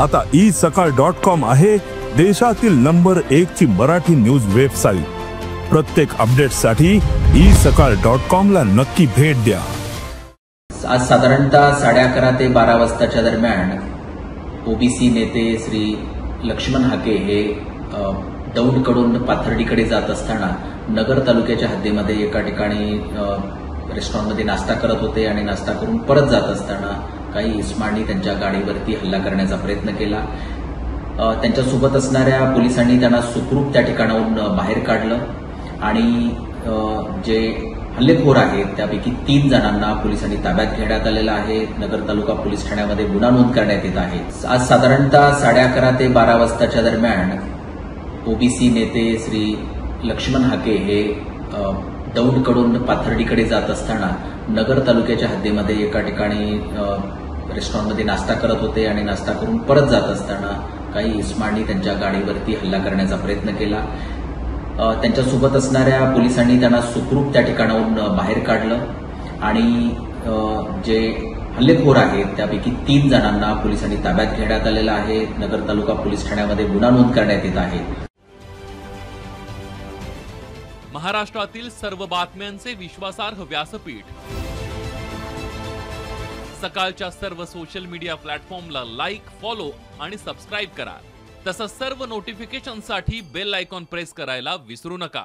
आता isakal.com आहे देशातील नंबर 1 ची मराठी न्यूज वेबसाईट। प्रत्येक अपडेटसाठी isakal.com ला नक्की भेट द्या। आज साधारणतः 11:30 ते 12 वाजताच्या दरम्यान ओबीसी नेते श्री लक्ष्मण हाके हे दौंडकडून पाथर्डीकडे जात असताना नगर तालुक्याच्या हद्दीमध्ये एका ठिकाणी रेस्टॉरंटमध्ये नाश्ता करत होते आणि नाश्ता करून परत जात असताना काही इस्मांनी त्यांच्या गाडीवरती हल्ला करण्याचा प्रयत्न केला। त्यांच्यासोबत असणाऱ्या पोलिसांनी त्यांना सुखरूप त्या ठिकाणाहून बाहेर काढलं आणि जे हल्लेखोर आहेत त्यापैकी 3 जणांना पोलिसांनी ताब्यात घेण्यात आलेलं आहे। नगर तालुका पोलीस ठाण्यामध्ये गुन्हा नोंद करण्यात येत आहे। आज साधारणतः 11:30 ते 12 वाजताच्या दरम्यान ओबीसी नेते श्री लक्ष्मण हाके हे दौंडकडून पाथर्डीकडे जात असताना नगर तालुक्याच्या हद्दीमध्ये एका ठिकाणी रेस्टॉरंटमध्ये नाश्ता करत होते आणि नाश्ता करून परत जात असताना काही इस्मांनी त्यांच्या गाडीवरती हल्ला करण्याचा प्रयत्न केला। त्यांच्यासोबत असणाऱ्या पोलिसांनी त्यांना सुखरूप त्या ठिकाणाहून बाहेर काढलं आणि जे हल्लेखोर आहेत त्यापैकी 3 जणांना पोलिसांनी ताब्यात घेण्यात आलेलं आहे। नगर तालुका पोलीस ठाण्यामध्ये गुन्हा नोंद करण्यात येत आहे। महाराष्ट्रातील सर्व बातम्यांचे विश्वासार्ह व्यासपीठ सकाळच्या सर्व सोशल मीडिया प्लॅटफॉर्मला लाईक, फॉलो आणि सबस्क्राईब करा। तसंच सर्व नोटिफिकेशनसाठी बेल आयकॉन प्रेस करायला विसरू नका।